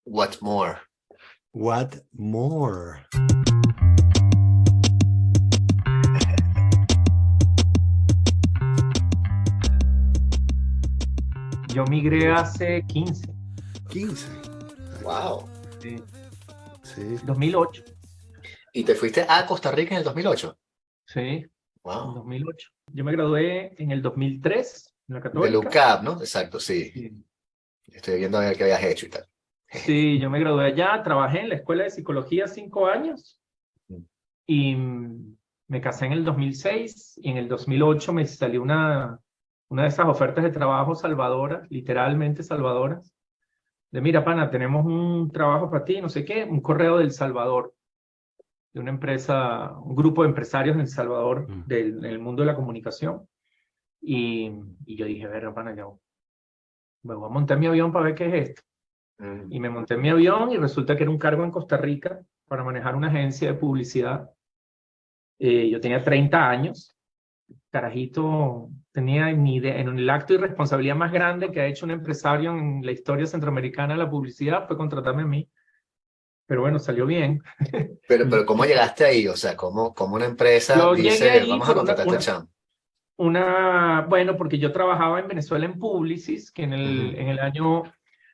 What more? What more? Yo migré hace 15, 15. Wow. sí, Sí. 2008, ¿Y te fuiste a Costa Rica en el 2008? sí, en Wow. 2008. Yo me gradué en el 2003 en la De Católica. LUCAP, ¿no? Exacto, sí. Sí. Estoy viendo a ver qué habías hecho y tal. Sí, yo me gradué allá, trabajé en la Escuela de Psicología 5 años y me casé en el 2006 y en el 2008 me salió una de esas ofertas de trabajo salvadoras, literalmente salvadoras, de mira, pana, tenemos un trabajo para ti, no sé qué, un correo del Salvador, de una empresa, un grupo de empresarios en El Salvador, en el mundo de la comunicación. Y yo dije, ver, pana, yo me voy a montar en mi avión para ver qué es esto. Y me monté en mi avión y resulta que era un cargo en Costa Rica para manejar una agencia de publicidad. Yo tenía 30 años, carajito, tenía ni idea, en el acto de irresponsabilidad más grande que ha hecho un empresario en la historia centroamericana de la publicidad fue contratarme a mí. Pero bueno, salió bien. Pero ¿cómo llegaste ahí? O sea, ¿cómo una empresa Yo llegué dice, ahí vamos a por contratar a este chamo? bueno, porque yo trabajaba en Venezuela en Publicis, que en el año,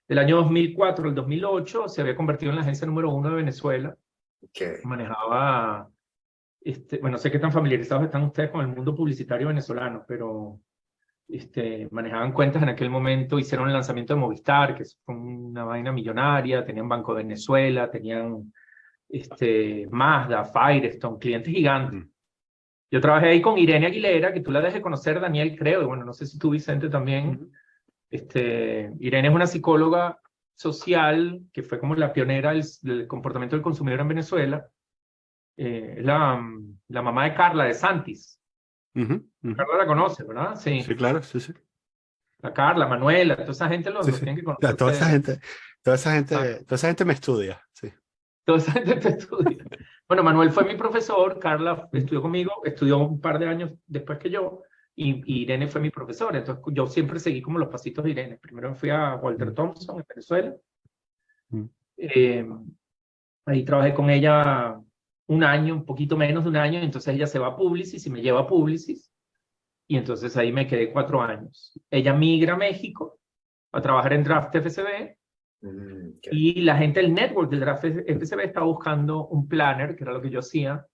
del año 2004 al 2008 se había convertido en la agencia número 1 de Venezuela. Okay. Manejaba, bueno, sé qué tan familiarizados están ustedes con el mundo publicitario venezolano, pero manejaban cuentas en aquel momento, hicieron el lanzamiento de Movistar, que fue una vaina millonaria, tenían Banco de Venezuela, tenían Mazda, Firestone, clientes gigantes. Yo trabajé ahí con Irene Aguilera, que tú la debes de conocer, Daniel, creo, y bueno, no sé si tú, Vicente, también. Irene es una psicóloga social que fue como la pionera del comportamiento del consumidor en Venezuela. Es la mamá de Carla, de Santis. Carla la conoce, ¿verdad? Sí. Sí, claro, sí, sí. La Carla, Manuela, toda esa gente Sí, los sí. tienen que Ya, conocer toda esa ustedes. gente, toda esa gente, Exacto. toda esa gente me estudia, sí. Toda esa gente te estudia. Bueno, Manuel fue mi profesor, Carla estudió conmigo, estudió un par de años después que yo, y Irene fue mi profesora. Entonces yo siempre seguí como los pasitos de Irene. Primero fui a Walter Thompson en Venezuela. Eh, Ahí trabajé con ella un año, un poquito menos de un año, entonces ella se va a Publicis y me lleva a Publicis, y entonces ahí me quedé 4 años. Ella migra a México a trabajar en Draft FCB, Okay. y la gente del network del Draft FCB estaba buscando un planner, que era lo que yo hacía,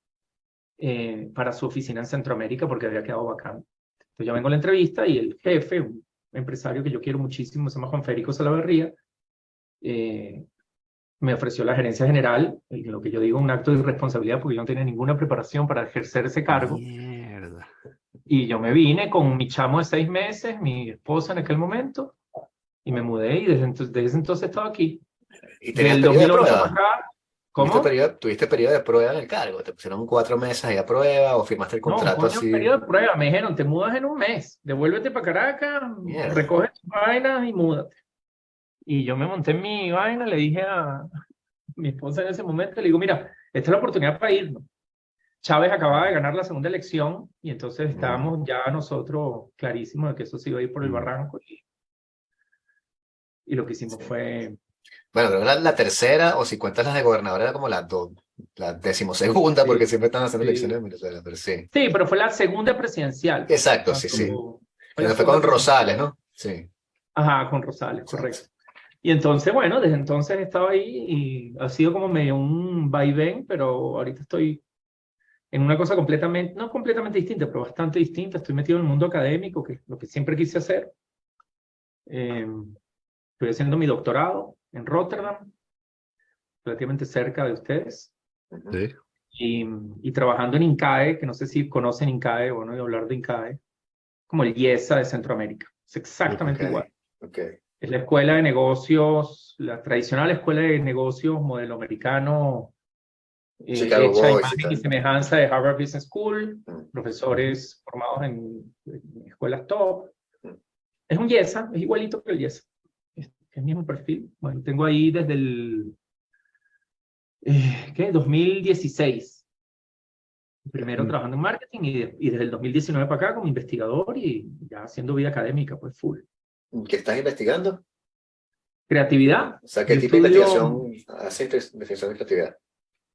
para su oficina en Centroamérica porque había quedado vacante. Entonces yo vengo a la entrevista y el jefe, un empresario que yo quiero muchísimo, se llama Juan Federico Salaverría, me ofreció la gerencia general, en lo que yo digo un acto de irresponsabilidad porque yo no tenía ninguna preparación para ejercer ese cargo. Mierda. Y yo me vine con mi chamo de 6 meses, mi esposa en aquel momento, y me mudé y desde ese entonces he estado aquí. ¿Y tenías Del periodo de 2008 para prueba? acá, ¿cómo? ¿Tuviste periodo de prueba en el cargo? ¿Te pusieron 4 meses ahí a prueba o firmaste el No, un contrato coño, un así? periodo de prueba. Me dijeron, te mudas en un mes, devuélvete para Caracas, Mierda. recoge tus vainas y múdate. Y yo me monté en mi vaina, le dije a mi esposa en ese momento, le digo, mira, esta es la oportunidad para irnos. Chávez acababa de ganar la segunda elección y entonces estábamos ya nosotros clarísimos de que eso se iba a ir por el barranco y lo que hicimos fue... Bueno, creo que la tercera, o si cuentas las de gobernador, era como la decimosegunda, porque Sí, siempre están haciendo elecciones sí. en Venezuela, pero sí. Sí, pero fue la segunda presidencial. Exacto, sí, sí. Fue la Pero fue segunda con presidencial. Rosales, ¿no? Sí, Ajá, con Rosales, exacto. correcto. Y entonces, bueno, desde entonces he estado ahí y ha sido como medio un vaivén, pero ahorita estoy en una cosa completamente, no completamente distinta, pero bastante distinta. Estoy metido en el mundo académico, que es lo que siempre quise hacer. Eh, Estoy haciendo mi doctorado en Rotterdam, relativamente cerca de ustedes, Sí. y trabajando en INCAE, que no sé si conocen INCAE o no he oído hablar de INCAE, como el IESA de Centroamérica. Es exactamente igual. Ok. Es la escuela de negocios, la tradicional escuela de negocios modelo americano, Chicago hecha a Boys y imagen y tal. semejanza de Harvard Business School, Mm, profesores formados en escuelas top. mm. Es un YESA, es igualito que el YESA. Es el mismo perfil. Bueno, tengo ahí desde el ¿qué? 2016. Primero trabajando en marketing y desde el 2019 para acá como investigador y ya haciendo vida académica, pues full. ¿Qué estás investigando? Creatividad. O sea, ¿qué Yo tipo de estudio- investigación hace definición de creatividad?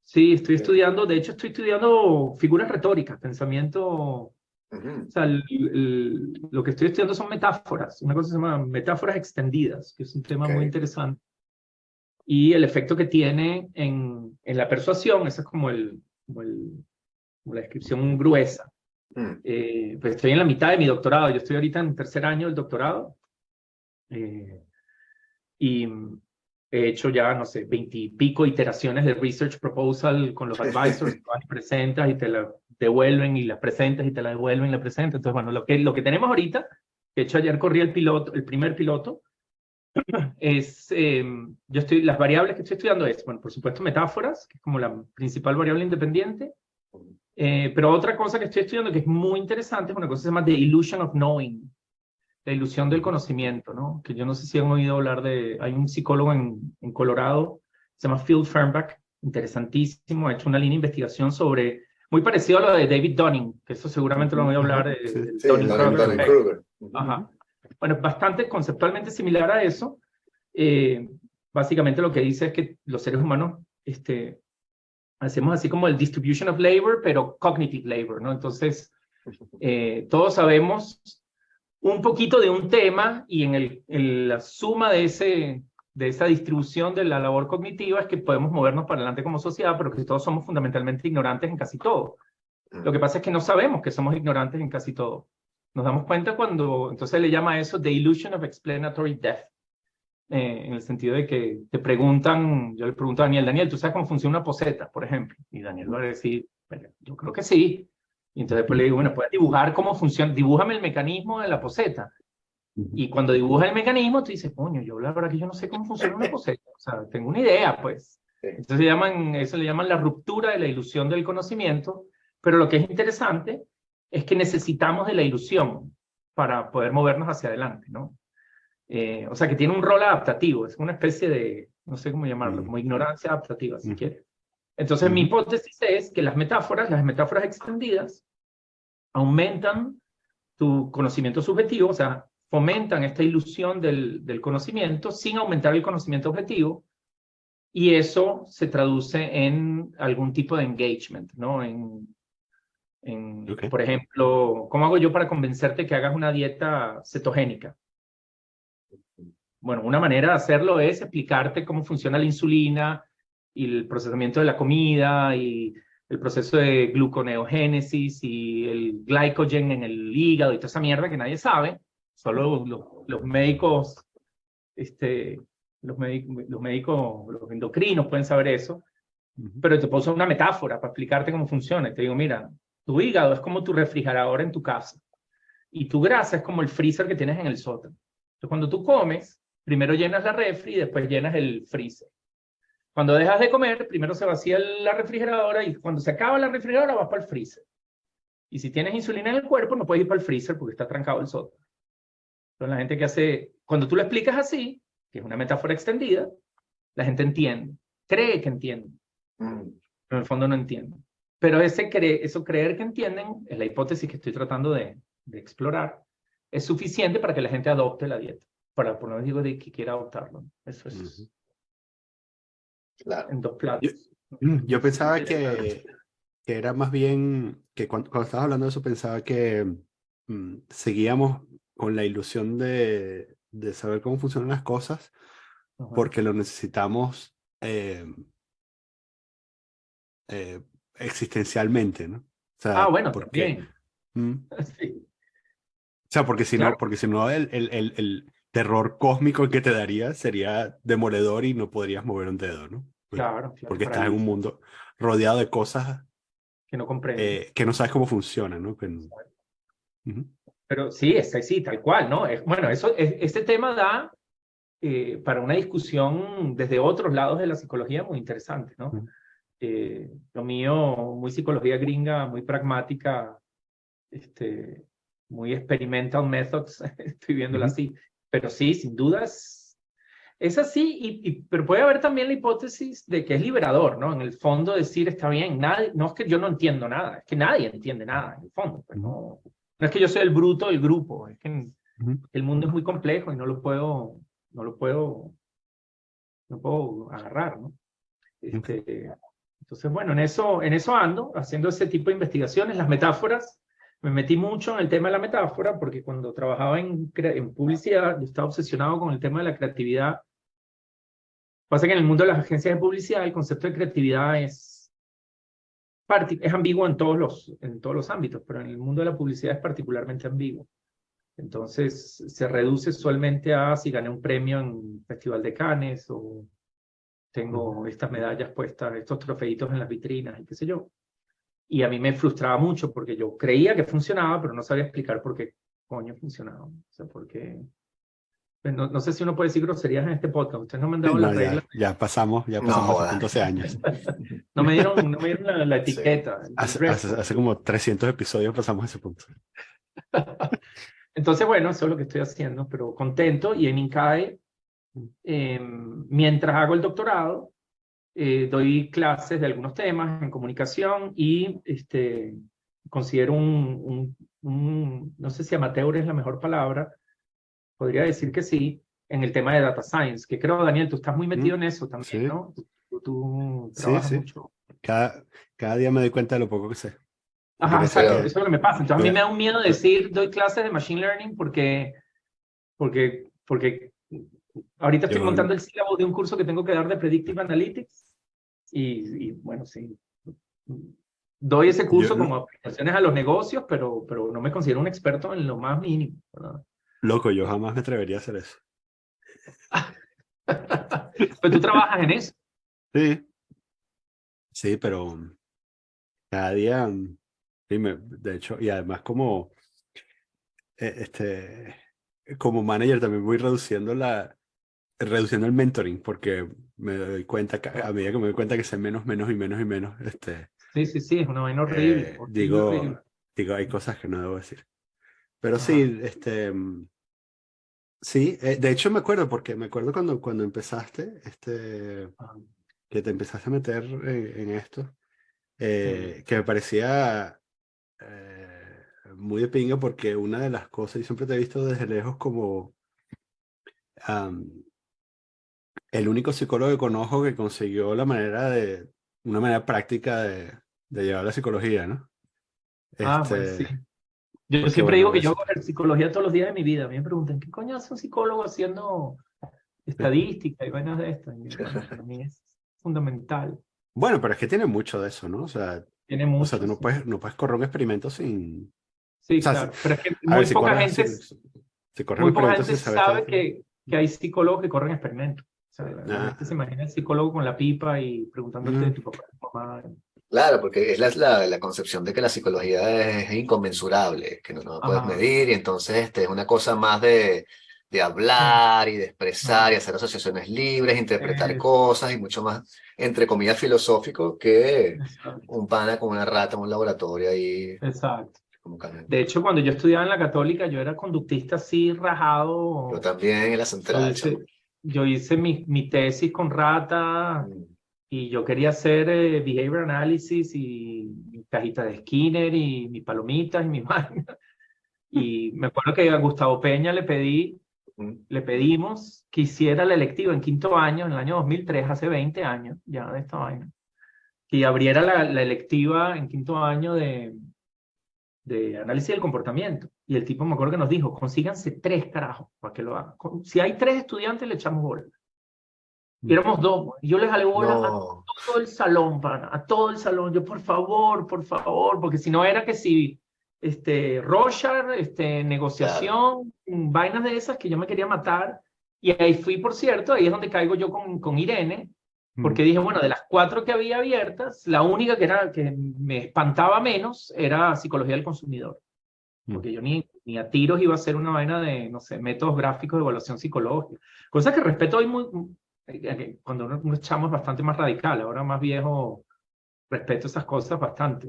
Sí, estoy Sí. estudiando, de hecho estoy estudiando figuras retóricas, pensamiento. Ujú. O sea, lo que estoy estudiando son metáforas, una cosa se llama metáforas extendidas, que es un tema muy Ok. interesante. Y el efecto que tiene en la persuasión, esa es como la descripción gruesa. Mm. Pues estoy en la mitad de mi doctorado, yo estoy ahorita en tercer año del doctorado, y he hecho ya, no sé, 20 y pico iteraciones de research proposal con los advisors, vas y presentas y te la devuelven y la presentas y te la devuelven y la presentas. Entonces, bueno, lo que tenemos ahorita, de hecho ayer corrí el primer piloto, es, las variables que estoy estudiando es, bueno, por supuesto metáforas, que es como la principal variable independiente, pero otra cosa que estoy estudiando que es muy interesante es una cosa que se llama The Illusion of Knowing, la ilusión del conocimiento, ¿no? Que yo no sé si han oído hablar de, hay un psicólogo en Colorado, se llama Phil Fernbach, interesantísimo, ha hecho una línea de investigación sobre, muy parecido a lo de David Dunning, que eso seguramente lo han oído hablar, Sí. del Sí, Dunning-Kruger effect. Dunning-Kruger. Ajá. Bueno, bastante conceptualmente similar a eso. Básicamente lo que dice es que los seres humanos hacemos así como el distribution of labor, pero cognitive labor, ¿no? Entonces, todos sabemos un poquito de un tema y en la suma de esa distribución de la labor cognitiva es que podemos movernos para adelante como sociedad, pero que todos somos fundamentalmente ignorantes en casi todo. Lo que pasa es que no sabemos que somos ignorantes en casi todo. Nos damos cuenta cuando, entonces le llama a eso the illusion of explanatory depth, en el sentido de que te preguntan, yo le pregunto a Daniel, ¿tú sabes cómo funciona una poseta, por ejemplo? Y Daniel va a decir, "Bueno, yo creo que sí". Y entonces después le digo, bueno, puedes dibujar cómo funciona, dibújame el mecanismo de la poseta. Y cuando dibujas el mecanismo, tú dices, coño, yo la verdad que yo no sé cómo funciona una poseta. O sea, tengo una idea, pues. Sí. Entonces eso le llaman la ruptura de la ilusión del conocimiento, pero lo que es interesante es que necesitamos de la ilusión para poder movernos hacia adelante, ¿no? O sea, que tiene un rol adaptativo, es una especie de, no sé cómo llamarlo, como ignorancia adaptativa, si quieres. Entonces, mi hipótesis es que las metáforas extendidas, aumentan tu conocimiento subjetivo, o sea, fomentan esta ilusión del conocimiento sin aumentar el conocimiento objetivo, y eso se traduce en algún tipo de engagement, ¿no? Ok. Por ejemplo, ¿cómo hago yo para convencerte que hagas una dieta cetogénica? Bueno, una manera de hacerlo es explicarte cómo funciona la insulina y el procesamiento de la comida y el proceso de gluconeogénesis y el glycogen en el hígado y toda esa mierda que nadie sabe. Solo los médicos, los endocrinos pueden saber eso. Pero te puedo usar una metáfora para explicarte cómo funciona. Y te digo, mira, tu hígado es como tu refrigerador en tu casa y tu grasa es como el freezer que tienes en el sótano. Entonces, cuando tú comes, primero llenas la refri y después llenas el freezer. Cuando dejas de comer, primero se vacía la refrigeradora y cuando se acaba la refrigeradora vas para el freezer. Y si tienes insulina en el cuerpo, no puedes ir para el freezer porque está trancado el sótano. Entonces, la gente que hace, cuando tú lo explicas así, que es una metáfora extendida, la gente entiende, cree que entiende, pero en el fondo no entiende. Pero eso creer que entienden es la hipótesis que estoy tratando de explorar. Es suficiente para que la gente adopte la dieta. Para por lo menos digo de que quiera adoptarlo. Eso es Claro. en dos platos. Yo pensaba que era más bien que cuando estabas hablando de eso pensaba que seguíamos con la ilusión de saber cómo funcionan las cosas porque lo necesitamos existencialmente, ¿no? O sea, Bueno, porque, también. Sí, o sea, porque si claro. no el terror cósmico que te daría sería demoledor y no podrías mover un dedo, ¿no? Claro, Porque estás en un paraliza, mundo rodeado de cosas que no comprende. que no sabes cómo funcionan, ¿no? Pero sí, sí, tal cual, ¿no? Bueno, este tema da para una discusión desde otros lados de la psicología muy interesante, ¿no? Lo mío, muy psicología gringa, muy pragmática, muy experimental methods, estoy viéndolo así. Pero sí, sin dudas, es así, pero puede haber también la hipótesis de que es liberador, ¿no? En el fondo decir, está bien, no es que yo no entiendo nada, es que nadie entiende nada, en el fondo. Pues no es que yo soy el bruto del grupo, es que el mundo es muy complejo y no lo puedo no puedo agarrar, ¿no? Entonces, bueno, en eso ando, haciendo ese tipo de investigaciones. Las metáforas, me metí mucho en el tema de la metáfora, porque cuando trabajaba en publicidad, yo estaba obsesionado con el tema de la creatividad. Pasa que en el mundo de las agencias de publicidad, el concepto de creatividad es ambiguo en todos los ámbitos, pero en el mundo de la publicidad es particularmente ambiguo. Entonces, se reduce usualmente a si gané un premio en Festival de Cannes o tengo estas medallas puestas, estos trofeitos en las vitrinas y qué sé yo. Y a mí me frustraba mucho porque yo creía que funcionaba, pero no sabía explicar por qué coño funcionaba. O sea, porque... No sé si uno puede decir groserías en este podcast. Ustedes no me han dado las reglas. Ya pasamos No hace jodas. punto hace años. No me dieron la etiqueta. el dress code. Hace como 300 episodios pasamos ese punto. Entonces, bueno, eso es lo que estoy haciendo, pero contento. Y en INCAE, mientras hago el doctorado, doy clases de algunos temas en comunicación y considero no sé si amateur es la mejor palabra, podría decir que sí, en el tema de data science, que creo, Daniel, tú estás muy metido en eso también, sí. ¿no? Tú trabajas mucho. Cada día me doy cuenta de lo poco que sé. Ajá, Porque exacto, eso es lo que me pasa. Entonces a mí me da un miedo decir, doy clases de Machine Learning porque ahorita estoy montando el sílabo de un curso que tengo que dar de Predictive Analytics y bueno, sí, doy ese curso como aplicaciones a los negocios, pero no me considero un experto en lo más mínimo, ¿verdad? Loco, yo jamás me atrevería a hacer eso. Pero tú trabajas en eso. Sí, pero cada día, de hecho, y además como como manager también voy reduciendo el mentoring, porque me doy cuenta, a medida que me doy cuenta que sé menos, y menos, Sí, es una vaina horrible. digo, hay cosas que no debo decir. Pero Ajá. sí, de hecho me acuerdo cuando empezaste, que te empezaste a meter en esto, que me parecía muy de pinga, porque una de las cosas, y siempre te he visto desde lejos como el único psicólogo que conozco que consiguió una manera práctica de llevar la psicología, ¿no? Bueno, sí. Yo Porque, siempre bueno, digo que yo hago psicología todos los días de mi vida. A mí me preguntan, ¿qué coño hace un psicólogo haciendo estadística y vainas de esto? Y bueno, para mí es fundamental. Bueno, pero es que tiene mucho de eso, ¿no? O sea, Tiene mucho. o sea, tú no puedes correr un experimento sin... Sí, o sea, claro. Pero es que a ver, muy poca gente sabe que hay psicólogos que corren experimentos. O sea, la gente se imagina el psicólogo con la pipa y preguntándote de tu papá y tu mamá. Claro, porque es la concepción de que la psicología es inconmensurable, que no la puedes medir, y entonces es una cosa más de hablar y de expresar y hacer asociaciones libres, interpretar cosas y mucho más, entre comillas, filosófico que un pana con una rata en un laboratorio ahí. Exacto. De hecho, cuando yo estudiaba en la Católica, yo era conductista así rajado. Yo también en la central. Yo hice mi tesis con rata y yo quería hacer behavior analysis y mi cajita de Skinner y mis palomitas y mis vainas. Y me acuerdo que a Gustavo Peña le pedimos que hiciera la electiva en quinto año, en el año 2003, hace 20 años ya de esta vaina, que abriera la electiva en quinto año de análisis del comportamiento. Y el tipo me acuerdo que nos dijo, consíganse 3 carajos para que lo hagan. Si hay 3 estudiantes, le echamos bola. Y éramos 2. Y yo les jalé bola a todo el salón, a todo el salón. Yo, por favor, porque si no era que si Rorschach, negociación, vainas de esas que yo me quería matar. Y ahí fui, por cierto, ahí es donde caigo yo con Irene, porque dije, bueno, de las 4 que había abiertas, la única que me espantaba menos era psicología del consumidor. Porque yo ni a tiros iba a hacer una vaina de, no sé, métodos gráficos de evaluación psicológica. Cosa que respeto hoy cuando uno es chamo es bastante más radical, ahora más viejo, respeto esas cosas bastante.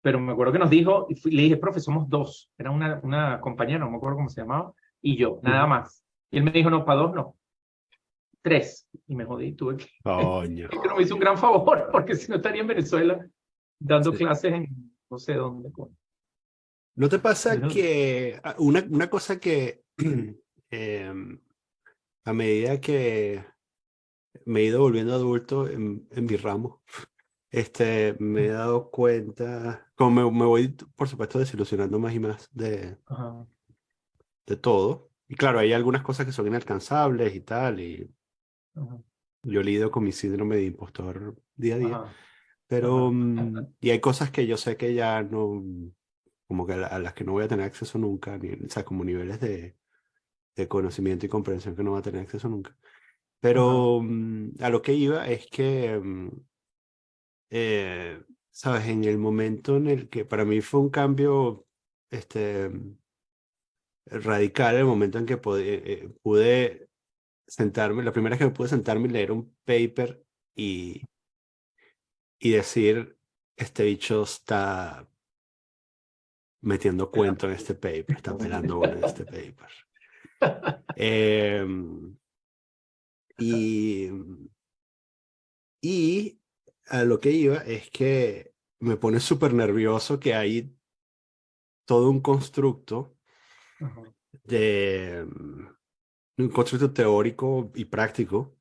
Pero me acuerdo que nos dijo, le dije, profe, somos 2. Era una compañera, no me acuerdo cómo se llamaba, y yo, nada más. Y él me dijo, no, para 2 no. 3. Y me jodí, tuve que... Coño. Que no me hizo un gran favor, porque si no estaría en Venezuela dando clases en no sé dónde. ¿No te pasa que una cosa que a medida que me he ido volviendo adulto en mi ramo, me he dado cuenta, como me voy, por supuesto, desilusionando más y más Ajá, de todo. Y claro, hay algunas cosas que son inalcanzables y tal, y ajá, yo lidio con mi síndrome de impostor día a día, ajá, pero, ajá, y hay cosas que yo sé que ya no, como que a las que no voy a tener acceso nunca, o sea, como niveles de conocimiento y comprensión que no voy a tener acceso nunca. ajá, Pero a lo que iba es que, sabes, en el momento en el que para mí fue un cambio este, radical, el momento en que pude sentarme, la primera vez que pude sentarme y leer un paper y, y decir, este bicho está metiendo cuento en este paper, está pelando bola en este paper. Em, y, y a lo que iba es que me pone súper nervioso que hay todo un constructo ajá. de un constructo teórico y práctico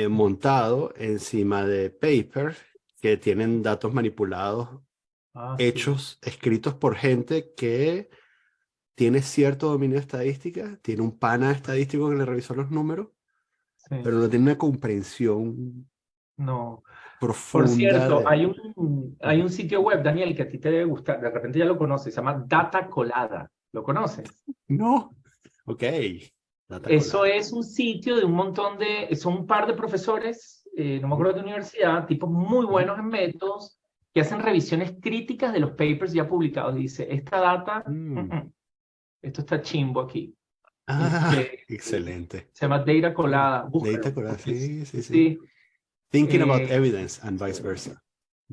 montado encima de papers que tienen datos manipulados, Ah, sí, hechos, escritos por gente que tiene cierto dominio de estadística, tiene un pana estadístico que le revisó los números, sí, pero no tiene una comprensión no. Por profunda cierto, de... hay un sitio web, Daniel, que a ti te debe gustar, de repente ya lo conoces, se llama Data Colada. ¿Lo conoces? No, ok, data Eso colada. es un sitio de un montón son un par de profesores, no me acuerdo de universidad, tipos muy Ujú. buenos en métodos, que hacen revisiones críticas de los papers ya publicados. Dice, esta data, Mm. esto está chimbo aquí. Ah, Este, excelente. se llama Data Colada, Data búscalo, colada, porque sí, sí, sí. sí, Thinking about eh, evidence and vice versa.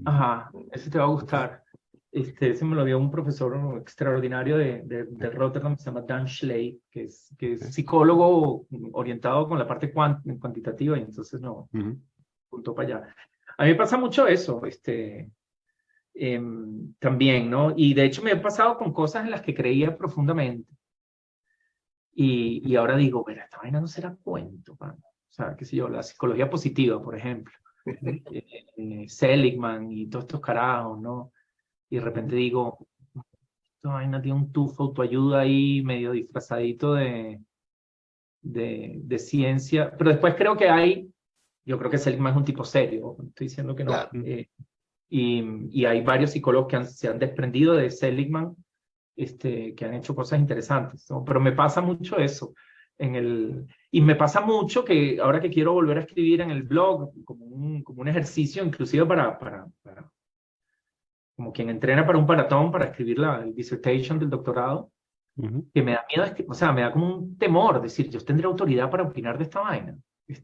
ajá, ese te va a Ok. gustar. Ese me lo dio un profesor extraordinario de Ok, Rotterdam, se llama Dan Schley, que es ok. psicólogo orientado con la parte cuantitativa y entonces no, Ujú, punto para allá. A mí me pasa mucho eso, también, ¿no? Y de hecho me he pasado con cosas en las que creía profundamente y ahora digo, pero esta vaina no será cuento, mano. O sea, qué sé yo, la psicología positiva, por ejemplo, ujú, Seligman y todos estos carajos, ¿no? Y de repente ujú, digo, esta vaina tiene un tufo autoayuda ahí medio disfrazadito de ciencia, pero después creo que yo creo que Seligman es un tipo serio, no estoy diciendo que no, Claro. y hay varios psicólogos que se han desprendido de Seligman, que han hecho cosas interesantes, ¿no? Pero me pasa mucho eso. Y me pasa mucho que ahora que quiero volver a escribir en el blog, como un ejercicio inclusive para como quien entrena para un maratón, para escribir el dissertation del doctorado, ujú, que me da miedo, o sea, me da como un temor, decir, yo tendré autoridad para opinar de esta vaina.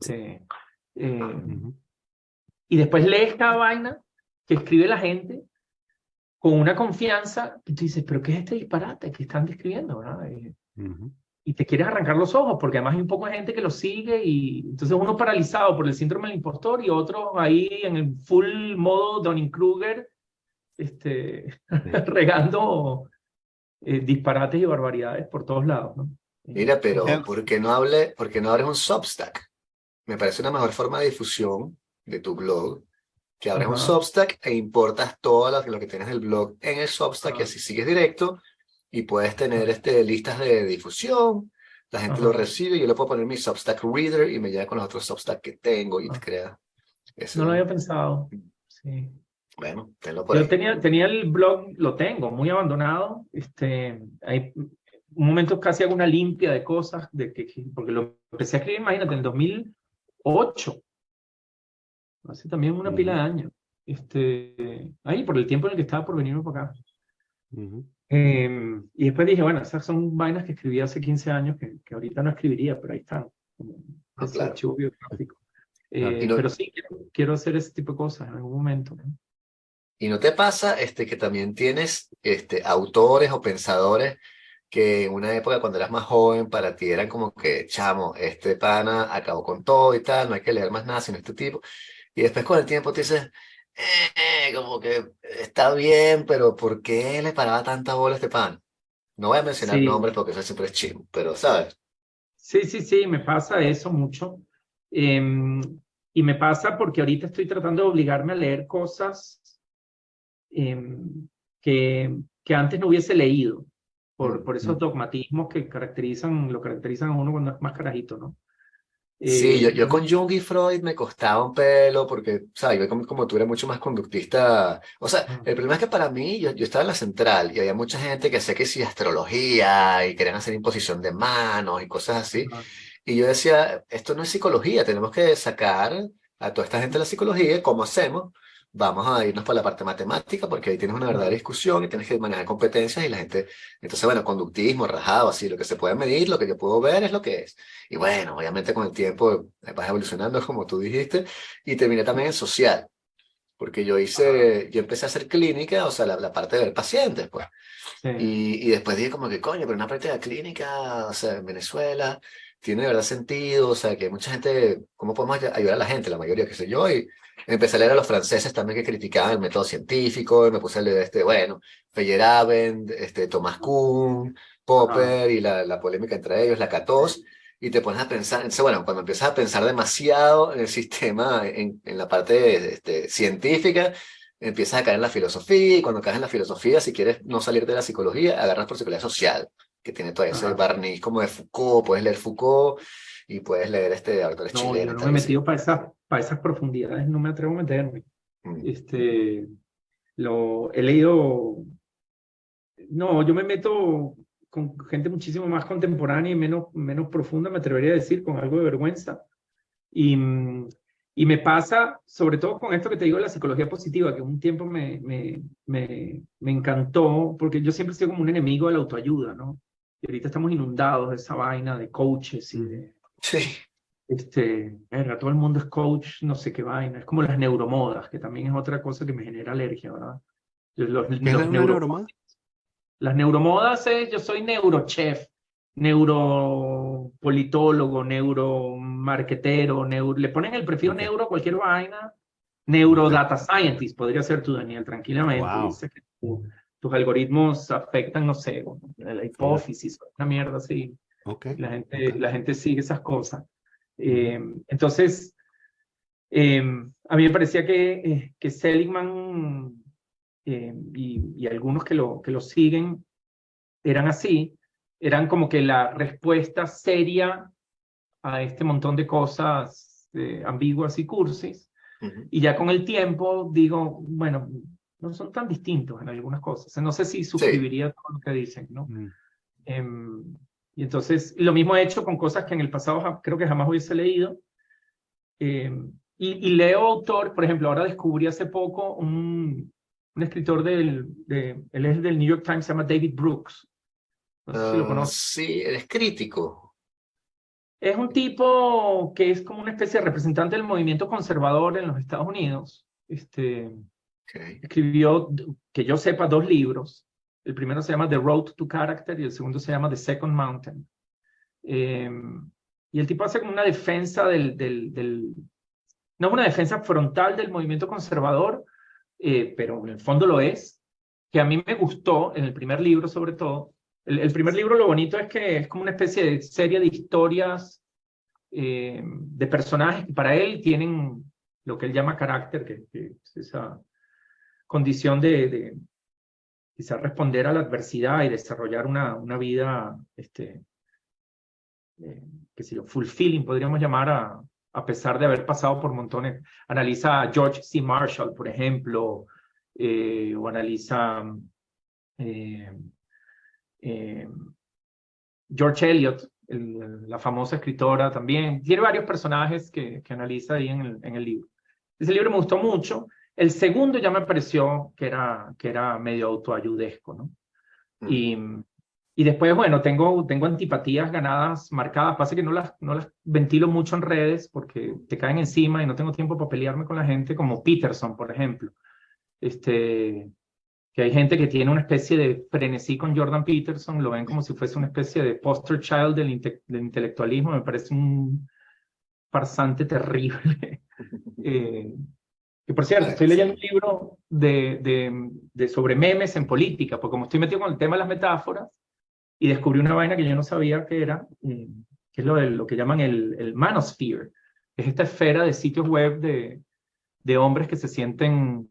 Eh, ujú, y después lees cada vaina que escribe la gente con una confianza que tú dices, pero ¿qué es este disparate que están describiendo? ¿Verdad? ujú. Y te quieres arrancar los ojos, porque además hay un poco de gente que lo sigue y entonces uno paralizado por el síndrome del impostor y otro ahí en el full modo Dunning-Kruger, Sí. regando disparates y barbaridades por todos lados, ¿no? Mira, pero Eh, por qué no abres un Substack? Me parece una mejor forma de difusión de tu blog, que abres un Ajá, Substack e importas todo lo que tienes del blog en el Substack y ajá, así sigues directo y puedes tener ajá, listas de difusión, la gente lo ajá. recibe, yo le puedo poner mi Substack Reader y me llega con los otros Substack que tengo y te Ajá. crea No ese, lo había pensado. Sí. bueno, tenlo por Yo ahí. tenía el blog, lo tengo, muy abandonado. Hay un momento casi hago una limpia de cosas, porque lo empecé a escribir, imagínate, en 2008, hace también una pila ujú, de años. Ahí, por el tiempo en el que estaba por venirme para acá. ujú. Y después dije, bueno, esas son vainas que escribí hace 15 años que ahorita no escribiría, pero ahí están, como Ah, ese claro. archivo biográfico. Claro. Y no, Pero sí, quiero hacer ese tipo de cosas en algún momento, ¿no? y no te pasa que también tienes autores o pensadores que en una época cuando eras más joven para ti eran como que, chamo, este pana acabó con todo y tal, no hay que leer más nada sino este tipo. Y después con el tiempo te dices, como que está bien, pero ¿por qué le paraba tanta bola a este pan? No voy a mencionar Sí, nombres porque eso siempre es chimo, pero ¿sabes? Sí, me pasa eso mucho. Y me pasa porque ahorita estoy tratando de obligarme a leer cosas que antes no hubiese leído, por esos dogmatismos que lo caracterizan a uno cuando es más carajito, ¿no? Sí, yo Entonces, con Jung y Freud me costaba un pelo porque, ¿sabes? Yo como tú eres mucho más conductista. O sea, el problema es que para mí, yo estaba en la central y había mucha gente que hacía que sí, astrología y querían hacer imposición de manos y cosas así. Y yo decía, esto no es psicología, tenemos que sacar a toda esta gente de la psicología, ¿cómo hacemos? Vamos a irnos por la parte matemática porque ahí tienes una verdadera discusión y tienes que manejar competencias y la gente, entonces bueno, conductismo, rajado, así, lo que se puede medir, lo que yo puedo ver es lo que es. Y bueno, obviamente con el tiempo vas evolucionando, como tú dijiste, y terminé también en social, porque yo empecé a hacer clínica, o sea, la parte de ver pacientes, pues. sí. Y después dije como que, coño, pero una práctica clínica, o sea, en Venezuela, tiene de verdad sentido, o sea, que mucha gente, ¿cómo podemos ayudar a la gente? La mayoría, qué sé yo, y empecé a leer a los franceses también que criticaban el método científico, y me puse a leer Feyerabend, Thomas Kuhn, Popper, y la polémica entre ellos, la Catos, y te pones a pensar, entonces, bueno, cuando empiezas a pensar demasiado en el sistema, en la parte científica, empiezas a caer en la filosofía y cuando caes en la filosofía, si quieres no salir de la psicología, agarras por psicología social, que tiene todo ese barniz como de Foucault, puedes leer Foucault y puedes leer autores No, yo chilenos, no me he tal, metido para esas profundidades, no me atrevo a meterme. Mm. He leído, no, yo me meto con gente muchísimo más contemporánea y menos profunda, me atrevería a decir, con algo de vergüenza. Y, y me pasa, sobre todo con esto que te digo de la psicología positiva, que un tiempo me encantó, porque yo siempre he sido como un enemigo de la autoayuda, ¿no? Y ahorita estamos inundados de esa vaina de coaches y de, Sí. todo el mundo es coach, no sé qué vaina, es como las neuromodas, que también es otra cosa que me genera alergia, ¿verdad? ¿Qué es una neuromada? Las neuromodas es, yo soy neurochef, neuropolitólogo, neuromarketero, le ponen el prefijo neuro a cualquier vaina, neurodata scientist, podría ser tú, Daniel, tranquilamente. Wow. Dice que tus algoritmos afectan, no sé, la hipófisis, una mierda así. Okay. La gente sigue esas cosas. Entonces, a mí me parecía que Seligman y algunos que lo siguen eran así, eran como que la respuesta seria a este montón de cosas ambiguas y cursis. Y ya con el tiempo digo, bueno, no son tan distintos en algunas cosas. No sé si suscribiría todo lo que dicen, ¿no? Y entonces, lo mismo he hecho con cosas que en el pasado creo que jamás hubiese leído. Y leo autor, por ejemplo, ahora descubrí hace poco un escritor él es del New York Times, se llama David Brooks. No sé si lo conoces. Sí, eres crítico. Es un tipo que es como una especie de representante del movimiento conservador en los Estados Unidos. Escribió, que yo sepa, 2 libros. El primero se llama The Road to Character y el segundo se llama The Second Mountain. Y el tipo hace como una defensa no es una defensa frontal del movimiento conservador, pero en el fondo lo es, que a mí me gustó en el primer libro sobre todo. El primer libro, lo bonito es que es como una especie de serie de historias de personajes que para él tienen lo que él llama carácter, que es esa condición de quizás responder a la adversidad y desarrollar una vida, qué sé yo, fulfilling, podríamos llamar, a pesar de haber pasado por montones. Analiza a George C. Marshall, por ejemplo, o analiza George Eliot, la famosa escritora también. Tiene varios personajes que analiza ahí en el libro. Ese libro me gustó mucho. El segundo ya me pareció que era medio autoayudesco, ¿no? Y después, bueno, tengo antipatías ganadas, marcadas. Pasa que no las ventilo mucho en redes porque te caen encima y no tengo tiempo para pelearme con la gente, como Peterson, por ejemplo. Que hay gente que tiene una especie de frenesí con Jordan Peterson, lo ven como si fuese una especie de poster child del intelectualismo. Me parece un farsante terrible. Que por cierto, estoy leyendo un libro sobre memes en política, porque como estoy metido con el tema de las metáforas, y descubrí una vaina que yo no sabía que que es lo que llaman el manosphere. Es esta esfera de sitios web de hombres que se sienten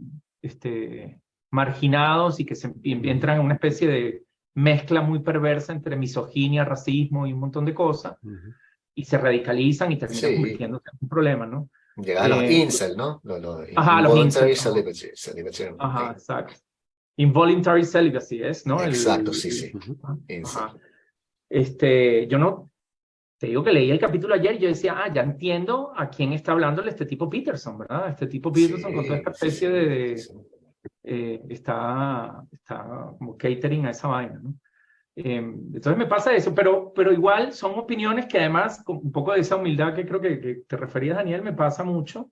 marginados y que entran en una especie de mezcla muy perversa entre misoginia, racismo y un montón de cosas, y se radicalizan y terminan convirtiéndose en un problema, ¿no? Llegan a los incel, ¿no? Ajá, los Involuntary incel. celibacy. Ajá, exacto. Involuntary celibacy es, ¿no? Exacto, sí. Ajá. Yo no, te digo que leí el capítulo ayer y yo decía, ya entiendo a quién está hablándole este tipo Peterson, ¿verdad? Este tipo Peterson con toda esta especie de... está como catering a esa vaina, ¿no? Entonces me pasa eso, pero igual son opiniones que además, con un poco de esa humildad que creo que te referías, Daniel, me pasa mucho,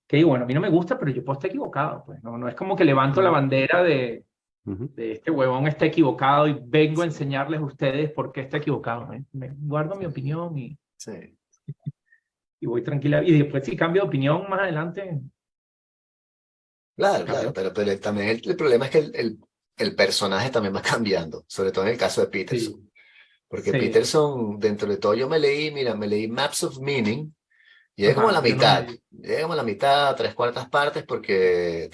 que digo, bueno, a mí no me gusta, pero yo puedo estar equivocado, pues, no es como que levanto la bandera de este huevón está equivocado y vengo a enseñarles a ustedes por qué está equivocado, ¿eh? Me guardo mi opinión y voy tranquila, y después si cambio de opinión más adelante... Claro, pero también el problema es que el personaje también va cambiando, sobre todo en el caso de Peterson. Porque Peterson, dentro de todo, me leí Maps of Meaning, y llegué como a la mitad, llegué como a la mitad, 3/4 partes, porque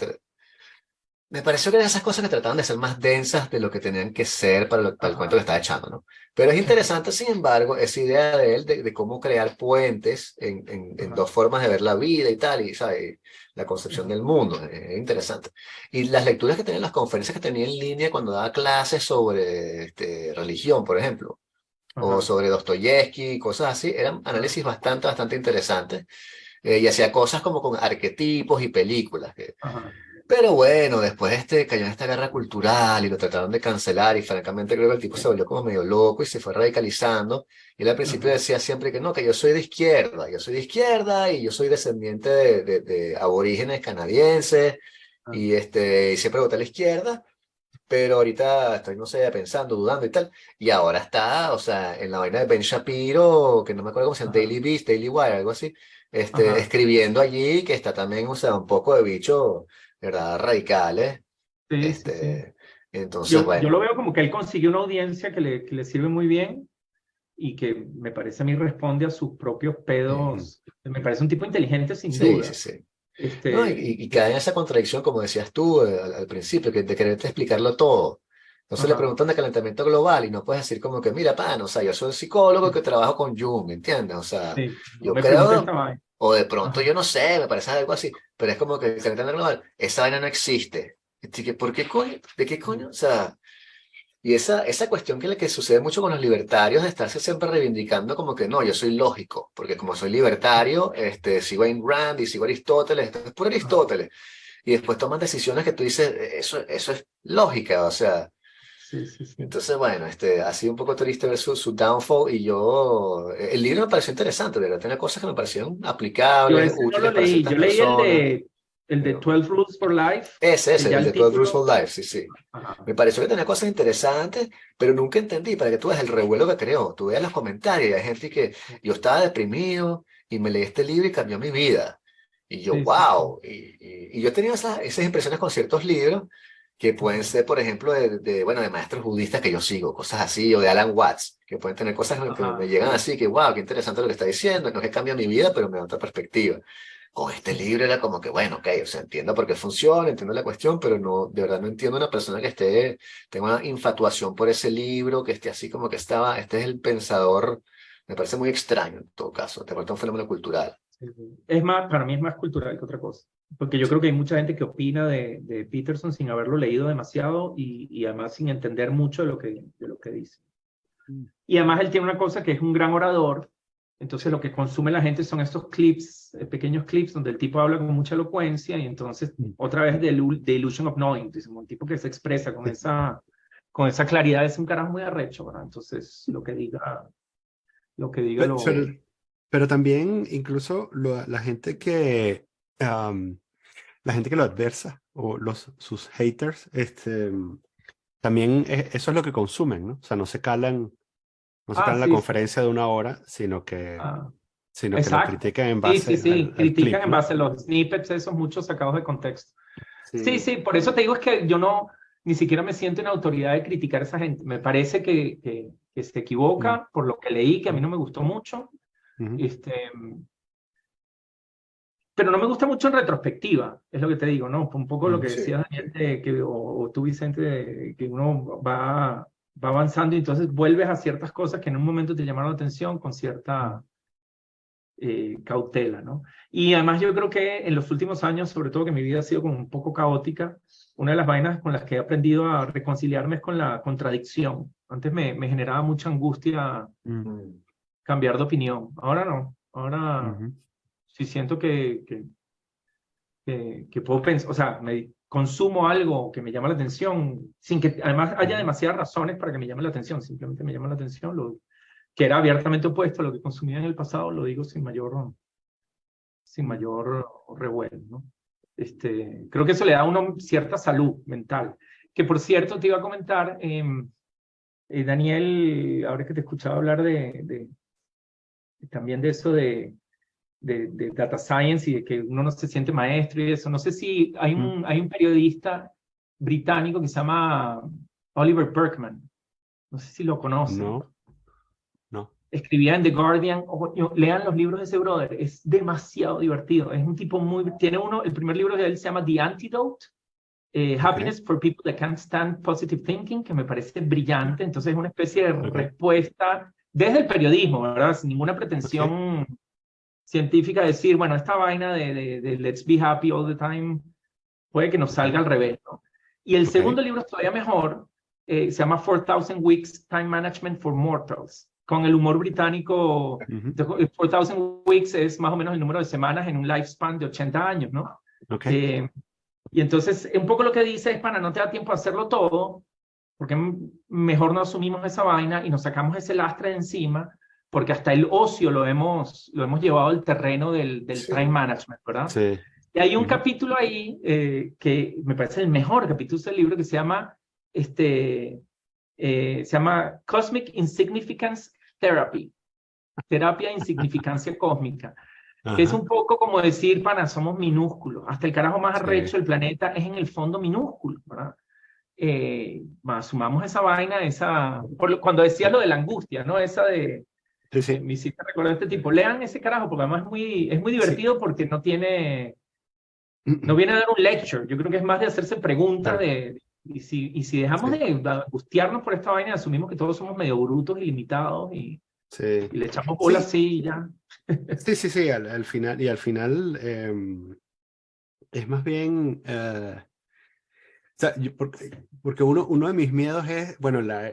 me pareció que eran esas cosas que trataban de ser más densas de lo que tenían que ser para el cuento que estaba echando, ¿no? Pero es interesante, sin embargo, esa idea de él de cómo crear puentes en dos formas de ver la vida y tal, y ¿sabes? La concepción del mundo, es interesante. Y las lecturas que tenía, las conferencias que tenía en línea cuando daba clases sobre religión, por ejemplo, o sobre Dostoyevsky, cosas así, eran análisis bastante interesantes, y hacía cosas como con arquetipos y películas. Pero bueno, después cayó en esta guerra cultural y lo trataron de cancelar, y francamente creo que el tipo se volvió como medio loco y se fue radicalizando. Y él al principio decía siempre que no, que yo soy de izquierda y yo soy descendiente de aborígenes canadienses, y siempre voté a la izquierda, pero ahorita estoy, no sé, pensando, dudando y tal. Y ahora está, o sea, en la vaina de Ben Shapiro, que no me acuerdo cómo se llama, Daily Beast, Daily Wire, algo así, escribiendo allí, que está también, o sea, un poco de bicho, ¿verdad? Radicales. Sí. Entonces, bueno. Yo lo veo como que él consiguió una audiencia que le sirve muy bien y que me parece a mí responde a sus propios pedos. Me parece un tipo inteligente sin duda. Sí. No, y cae en esa contradicción, como decías tú al principio, que de quererte explicarlo todo. Entonces le preguntan de calentamiento global y no puedes decir como que, mira, pan, o sea, yo soy un psicólogo que trabajo con Jung, ¿entiendes? O sea, yo creo, o de pronto yo no sé, me parece algo así, pero es como que el calentamiento global, esa vaina no existe. ¿Por qué coño? ¿De qué coño? O sea, y esa cuestión que sucede mucho con los libertarios de estarse siempre reivindicando como que no, yo soy lógico, porque como soy libertario, sigo a Ayn Rand y sigo a Aristóteles, esto es puro Aristóteles. Y después toman decisiones que tú dices, eso es lógica, o sea. Sí. Entonces, bueno, ha sido un poco triste ver su downfall, y el libro me pareció interesante, ¿verdad? Tiene cosas que me parecieron aplicables, útiles para ciertas personas. Yo leí el de 12 Rules for Life. Ese, el de 12 Rules for Life, sí. Me pareció que tenía cosas interesantes, pero nunca entendí, para que tú veas el revuelo que creó. Tú veas los comentarios, y hay gente que yo estaba deprimido y me leí este libro y cambió mi vida. Y yo, wow. Y yo tenía esas impresiones con ciertos libros que pueden ser, por ejemplo, de maestros budistas que yo sigo, cosas así, o de Alan Watts, que pueden tener cosas que me llegan así, que wow, qué interesante lo que está diciendo, no es que cambia mi vida, pero me da otra perspectiva. Con este libro era como que, bueno, ok, o sea, entiendo por qué funciona, entiendo la cuestión, pero no, de verdad no entiendo una persona que tenga una infatuación por ese libro, que esté así como que este es el pensador. Me parece muy extraño en todo caso, te falta un fenómeno cultural. Para mí es más cultural que otra cosa, porque yo creo que hay mucha gente que opina de Peterson sin haberlo leído demasiado y además sin entender mucho de lo que dice. Y además él tiene una cosa que es un gran orador, entonces lo que consume la gente son estos clips, pequeños clips donde el tipo habla con mucha elocuencia, y entonces otra vez The Illusion of Knowing, un tipo que se expresa con esa claridad, es un carajo muy arrecho, ¿verdad? Entonces lo que diga pero también incluso la gente que lo adversa, o sus haters, también eso es lo que consumen, ¿no? O sea, no se calan la conferencia de 1 hora, sino que lo critican en base al critican clip, en base a los snippets, esos muchos sacados de contexto. Sí, por eso te digo, es que yo no, ni siquiera me siento en autoridad de criticar a esa gente. Me parece que se equivoca por lo que leí, que a mí no me gustó mucho. Pero no me gusta mucho en retrospectiva, es lo que te digo, ¿no? Un poco lo que decía Daniel, o tú, Vicente, que uno va avanzando y entonces vuelves a ciertas cosas que en un momento te llamaron la atención con cierta cautela, ¿no? Y además yo creo que en los últimos años, sobre todo que mi vida ha sido como un poco caótica, una de las vainas con las que he aprendido a reconciliarme es con la contradicción. Antes me generaba mucha angustia cambiar de opinión. Ahora no. Ahora sí siento que puedo pensar, o sea, consumo algo que me llama la atención, sin que además haya demasiadas razones para que me llame la atención, simplemente me llama la atención, lo que era abiertamente opuesto a lo que consumía en el pasado, lo digo sin mayor revuelo, ¿no? Creo que eso le da a uno cierta salud mental. Que por cierto, te iba a comentar, Daniel, ahora que te escuchaba hablar también de eso de data science y de que uno no se siente maestro y eso. No sé si hay un periodista británico que se llama Oliver Burkeman. No sé si lo conocen. No. Escribía en The Guardian. Lean los libros de ese brother. Es demasiado divertido. Es un tipo tiene el primer libro de él se llama The Antidote. Happiness for People That Can't Stand Positive Thinking, que me parece brillante. Entonces es una especie de respuesta desde el periodismo, ¿verdad? Sin ninguna pretensión científica, decir, bueno, esta vaina de let's be happy all the time, puede que nos salga al revés, ¿no? Y el segundo libro es todavía mejor, se llama 4,000 Weeks Time Management for Mortals, con el humor británico. 4,000 Weeks es más o menos el número de semanas en un lifespan de 80 años, ¿no? Y entonces, un poco lo que dice es, no te da tiempo a hacerlo todo, porque mejor no asumimos esa vaina y nos sacamos ese lastre de encima, porque hasta el ocio lo hemos llevado al terreno del time management, ¿verdad? Sí. Y hay un capítulo ahí que me parece el mejor capítulo del libro, que se llama Cosmic Insignificance Therapy, terapia de insignificancia cósmica, que es un poco como decir, somos minúsculos, hasta el carajo más arrecho del planeta es en el fondo minúsculo, ¿verdad? Sumamos esa vaina, cuando decías lo de la angustia, ¿no? Esa de... Me hiciste recordar este tipo. Lean ese carajo, porque además es muy divertido porque no viene a dar un lecture. Yo creo que es más de hacerse preguntas y si dejamos de angustiarnos por esta vaina, asumimos que todos somos medio brutos y limitados y le echamos bola así y ya. Sí, al final es más bien... o sea, porque uno de mis miedos es, bueno, la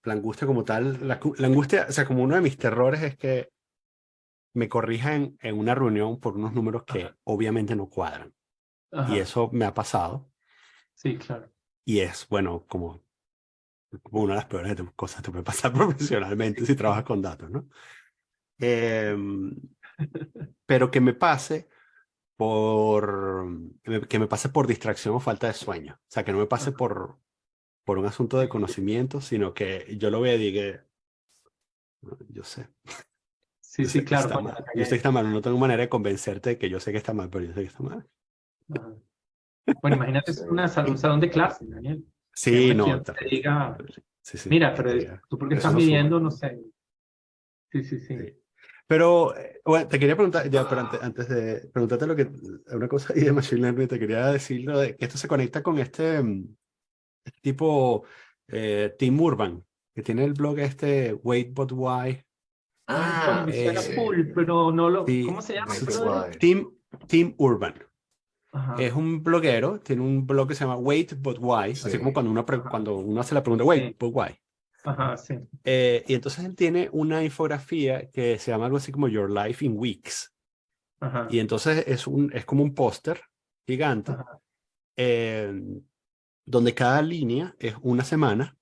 angustia como tal, la angustia, o sea, como uno de mis terrores es que me corrijan en una reunión por unos números que obviamente no cuadran. Y eso me ha pasado. Sí, claro. Y es, bueno, como una de las peores cosas que te puede pasar profesionalmente si trabajas con datos, ¿no? Pero que me pase por distracción o falta de sueño. O sea, que no me pase por un asunto de conocimiento, sino que yo lo vea y diga, yo sé. Sí, claro. Yo sé que está mal, no tengo manera de convencerte de que yo sé que está mal, pero yo sé que está mal. Bueno, imagínate un salón de clase, Daniel. Sí, no. Te diga, mira, pero tú porque estás midiendo, no sé. Sí. Pero, bueno, te quería preguntar, pero antes de preguntarte una cosa ahí de Machine Learning, te quería decir de que esto se conecta con este tipo Tim Urban, que tiene el blog Wait But Why. Me suena full, pero no lo... ¿Cómo se llama? Tim Urban. Es un bloguero, tiene un blog que se llama Wait But Why, así como cuando uno hace la pregunta, Wait But Why. Y entonces él tiene una infografía que se llama algo así como Your Life in Weeks. Y entonces es como un póster gigante donde cada línea es una semana.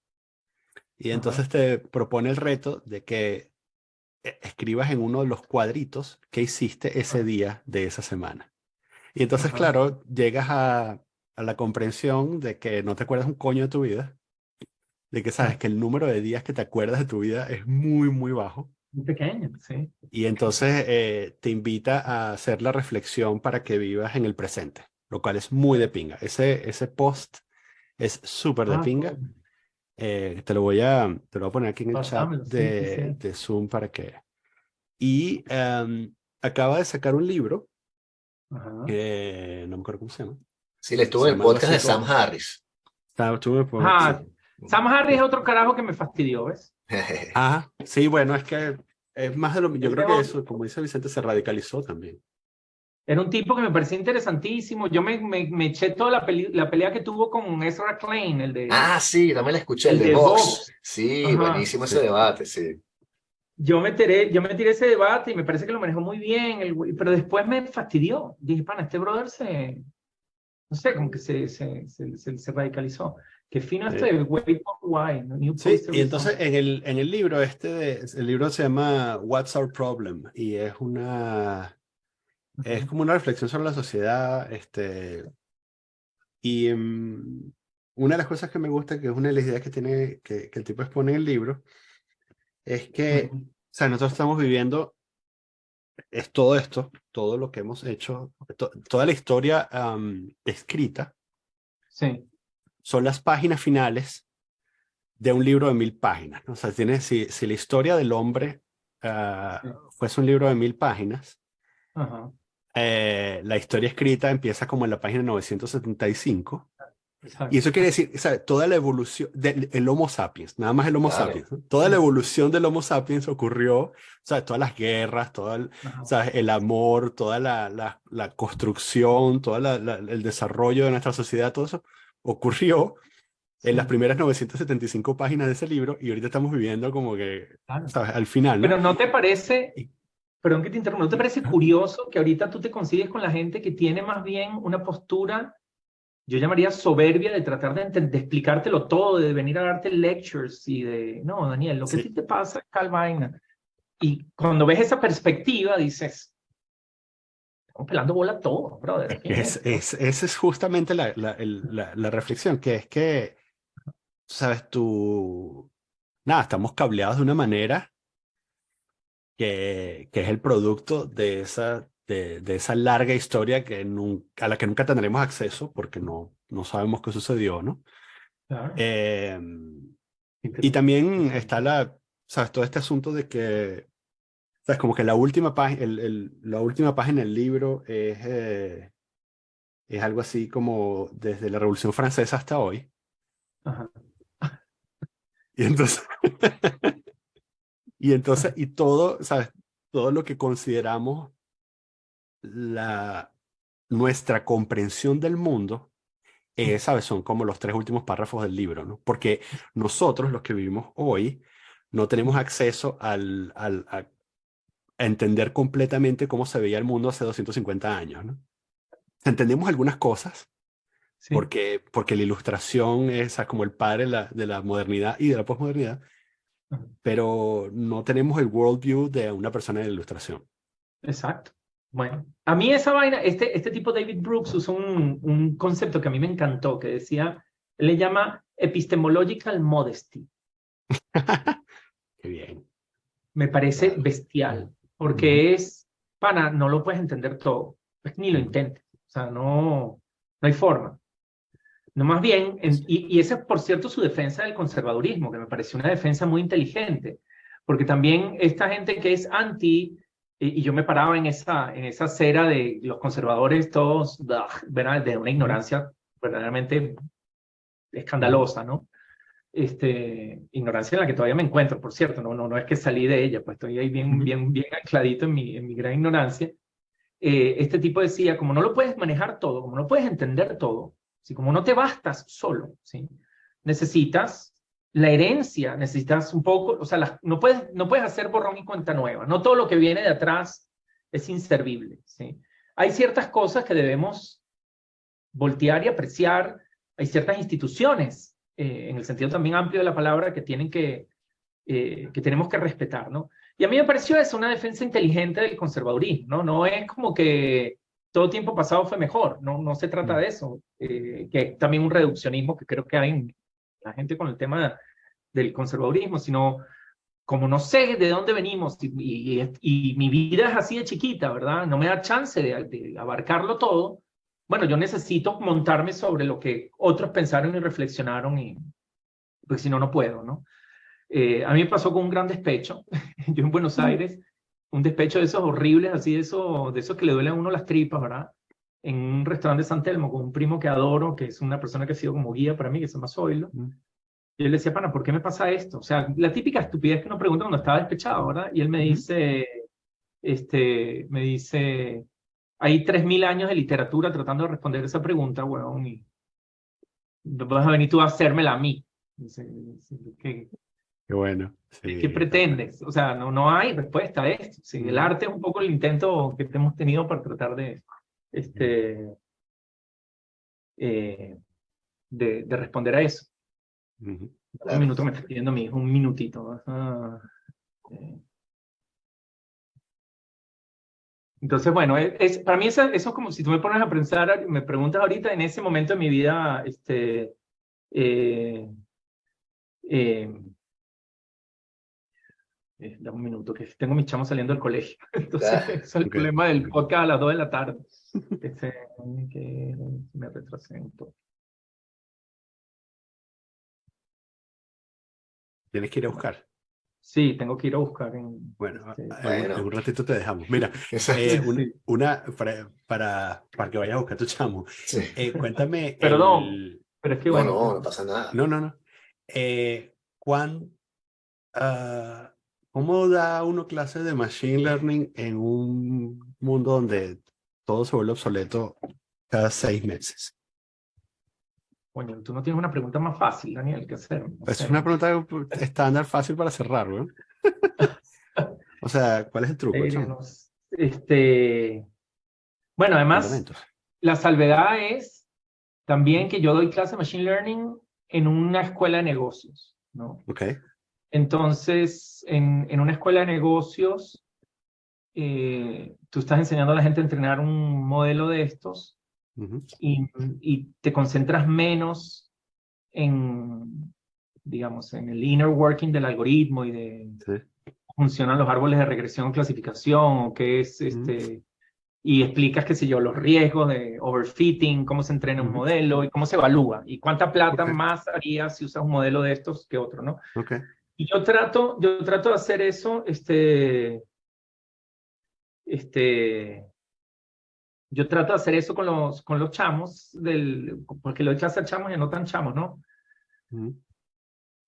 Y entonces te propone el reto de que escribas en uno de los cuadritos qué hiciste ese día de esa semana. Y entonces, claro, llegas a la comprensión de que no te acuerdas un coño de tu vida, de que sabes que el número de días que te acuerdas de tu vida es muy, muy bajo. Muy pequeño, sí. Y entonces te invita a hacer la reflexión para que vivas en el presente, lo cual es muy de pinga. Ese post Es súper de Ah, pinga. Te lo voy a poner aquí en el chat pásamelo, sí, sí, sí. de Zoom para que... Y acaba de sacar un libro Ajá. que no me acuerdo cómo se llama. Sí, le estuvo Se en el llama algo podcast así de como... Sam Harris. Ajá. Sí. Sam Harris es otro carajo que me fastidió, ¿ves? Ah, sí, bueno, es que es más de lo... Yo Ese creo es que otro. eso, como dice Vicente, se radicalizó también. Era un tipo que me parecía interesantísimo. Yo me eché toda la pelea que tuvo con Ezra Klein, Ah, sí, también la escuché, el el de de Vox. Vox. Sí, Ajá. buenísimo ese Sí. debate, sí. Yo me tiré ese debate y me parece que lo manejó muy bien, pero después me fastidió. Dije, pana, este brother no sé, como que se radicalizó. Qué fino esto Sí. de Wait for Why, ¿no? New Sí, Poster y entonces Result. en el libro el libro se llama What's Our Problem y es Ujú. como una reflexión sobre la sociedad, y una de las cosas que me gusta, que es una de las ideas que tiene, que el tipo expone en el libro, es que, o Ujú. sea, nosotros estamos viviendo, es todo esto, todo lo que hemos hecho, toda la historia escrita, Sí, son las páginas finales de un libro de 1000 páginas, ¿no? O sea, si la historia del hombre sí. fuese un libro de 1000 páginas, Ajá. la historia escrita empieza como en la página 975. Y Exacto. eso quiere decir, ¿sabes? Toda la evolución del Homo sapiens, nada más el Homo Claro. sapiens, ¿no? Toda la evolución del Homo sapiens ocurrió, ¿sabes? Todas las guerras, Ajá. ¿sabes? El amor, toda la construcción, el desarrollo de nuestra sociedad, todo eso ocurrió en Sí, las primeras 975 páginas de ese libro y ahorita estamos viviendo como que, claro. ¿sabes? Al final, ¿no? Pero ¿no te parece, Y- perdón que te interrumpa, ¿no te parece curioso que ahorita tú te consigues con la gente que tiene más bien una postura, yo llamaría soberbia, de tratar de explicártelo todo, de venir a darte lectures y de, no, Daniel, lo que a ti Sí, te pasa es tal vaina? Y cuando ves esa perspectiva, dices, estamos pelando bola a todo, brother. Fíjate. esa es justamente la reflexión, que es que, ¿sabes? Nada, estamos cableados de una manera que es el producto de esa larga historia a la que nunca tendremos acceso porque no sabemos qué sucedió, ¿no? Claro. Eh, y también está ¿sabes? Todo este asunto de que, ¿sabes? Como que la última página, la última página del libro es algo así como desde la Revolución Francesa hasta hoy. Ajá. Y entonces, y todo, ¿sabes? Todo lo que consideramos nuestra comprensión del mundo, ¿sabes? Son como los 3 últimos párrafos del libro, ¿no? Porque nosotros, los que vivimos hoy, no tenemos acceso a entender completamente cómo se veía el mundo hace 250 años, ¿no? Entendemos algunas cosas Sí. porque la ilustración es como el padre de la modernidad y de la posmodernidad, Ajá. pero no tenemos el worldview de una persona de la ilustración. Exacto. Bueno, a mí esa vaina, este tipo David Brooks usó un concepto que a mí me encantó, que decía, él le llama epistemological modesty. Qué bien. Me parece Claro. bestial, Ujú, porque pana, no lo puedes entender todo, pues ni lo ujú. intentes, o sea, no hay forma. No, más bien, y esa es, por cierto, su defensa del conservadurismo, que me pareció una defensa muy inteligente, porque también esta gente que es anti, y yo me paraba en esa acera de los conservadores todos, ¿verdad? De una ignorancia verdaderamente Ujú. escandalosa, ¿no? Ignorancia en la que todavía me encuentro, por cierto, no es que salí de ella, pues estoy ahí bien, Ujú. bien, bien ancladito en mi gran ignorancia. Este tipo decía, como no lo puedes manejar todo, como no puedes entender todo, ¿sí? Como no te bastas solo, ¿sí? Necesitas la herencia, necesitas un poco, o sea, no puedes hacer borrón y cuenta nueva, no todo lo que viene de atrás es inservible, ¿sí? Hay ciertas cosas que debemos voltear y apreciar, hay ciertas instituciones, en el sentido también amplio de la palabra, que tenemos que respetar, ¿no? Y a mí me pareció eso una defensa inteligente del conservadurismo, ¿no? No es como que todo tiempo pasado fue mejor, no se trata de eso, que es también un reduccionismo que creo que hay en la gente con el tema del conservadurismo, sino como no sé de dónde venimos y mi vida es así de chiquita, ¿verdad? No me da chance de abarcarlo todo, bueno, yo necesito montarme sobre lo que otros pensaron y reflexionaron, porque si no, no puedo, ¿no? A mí me pasó con un gran despecho, yo en Buenos Aires, un despecho de esos horribles, así de esos que le duelen a uno las tripas, ¿verdad? En un restaurante de San Telmo con un primo que adoro, que es una persona que ha sido como guía para mí, que se llama Zoilo. Y él le decía, pana, ¿por qué me pasa esto? O sea, la típica estupidez que uno pregunta cuando estaba despechado, ¿verdad? Y él me dice, hay 3000 años de literatura tratando de responder esa pregunta, weón, y vas a venir tú a hacérmela a mí. Dice, ¿qué bueno. Sí. ¿Qué pretendes? O sea, no hay respuesta a esto. Sí, el arte es un poco el intento que hemos tenido para tratar de responder a eso. Un minuto me está pidiendo mi hijo, un minutito. Entonces, bueno, para mí eso es como si tú me pones a pensar, me preguntas ahorita en ese momento de mi vida, dame un minuto, que tengo mis chamos saliendo del colegio. Entonces, ese es el problema del podcast a las 2 de la tarde. Que me retrasé un poco. ¿Tienes que ir a buscar? Sí, tengo que ir a buscar. Bueno, en un ratito te dejamos. Mira, para que vayas a buscar tu chamo. Sí. Cuéntame. Perdón, pero es que bueno. No pasa nada. No. ¿Cómo da uno clases de Machine Learning en un mundo donde todo se vuelve obsoleto cada 6 meses? Coño, tú no tienes una pregunta más fácil, Daniel, que hacer. Es una pregunta estándar fácil para cerrar, ¿no? O sea, ¿cuál es el truco? Bueno, además, la salvedad es también que yo doy clase de Machine Learning en una escuela de negocios, ¿no? Okay. Entonces, en una escuela de negocios, tú estás enseñando a la gente a entrenar un modelo de estos y te concentras menos en, digamos, en el inner working del algoritmo y de cómo funcionan los árboles de regresión o clasificación, o qué es y explicas, qué sé yo, los riesgos de overfitting, cómo se entrena un modelo y cómo se evalúa, y cuánta plata más harías si usas un modelo de estos que otro, ¿no? Okay. Y yo trato de hacer eso, yo trato de hacer eso con los chamos, porque lo he hecho hacer chamos y no tan chamos, ¿no?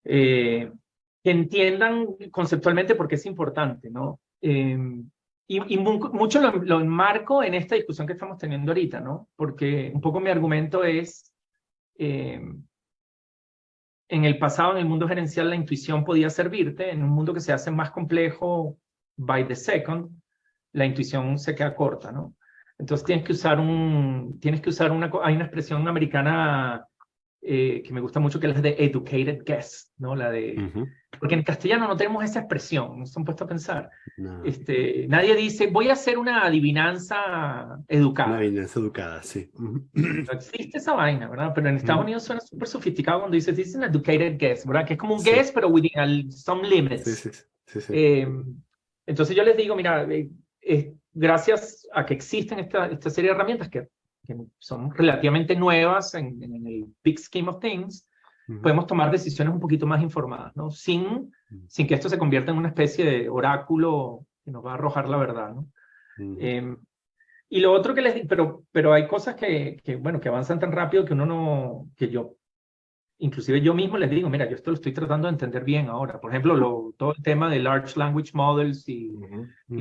Que entiendan conceptualmente por qué es importante, ¿no? Y mucho lo enmarco en esta discusión que estamos teniendo ahorita, ¿no? Porque un poco mi argumento es, en el pasado, en el mundo gerencial, la intuición podía servirte. En un mundo que se hace más complejo by the second, la intuición se queda corta, ¿no? Entonces tienes que usar hay una expresión americana que me gusta mucho, que es la de educated guess, ¿no? Porque en castellano no tenemos esa expresión, no se han puesto a pensar. No. Nadie dice, voy a hacer una adivinanza educada. Una adivinanza educada, sí. No existe esa vaina, ¿verdad? Pero en Estados Unidos suena súper sofisticado cuando dices, this is an educated guess, ¿verdad? Que es como un guess, pero within some limits. Sí. Entonces yo les digo, mira, gracias a que existen esta serie de herramientas que son relativamente nuevas en el big scheme of things, podemos tomar decisiones un poquito más informadas, ¿no? Sin que esto se convierta en una especie de oráculo que nos va a arrojar la verdad, ¿no? Y lo otro que les digo, pero hay cosas que avanzan tan rápido que inclusive yo mismo les digo, mira, yo esto lo estoy tratando de entender bien ahora. Por ejemplo, todo el tema de Large Language Models y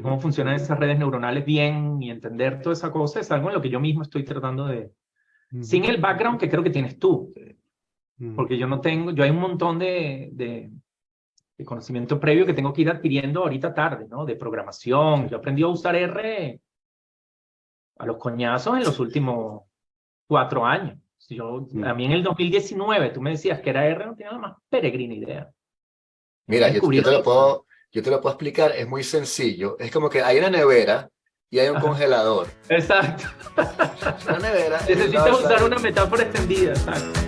cómo funcionan esas redes neuronales bien, y entender toda esa cosa es algo en lo que yo mismo estoy tratando de... Sin el background que creo que tienes tú. Porque yo hay un montón de conocimiento previo que tengo que ir adquiriendo ahorita tarde, ¿no? De programación. Yo aprendí a usar R a los coñazos en los últimos 4 años. A mí en el 2019 tú me decías que era R, no tenía la más peregrina idea. Mira, yo te lo puedo explicar, es muy sencillo. Es como que hay una nevera y hay un congelador. Exacto. Una nevera. Necesitas usar una metáfora extendida, exacto.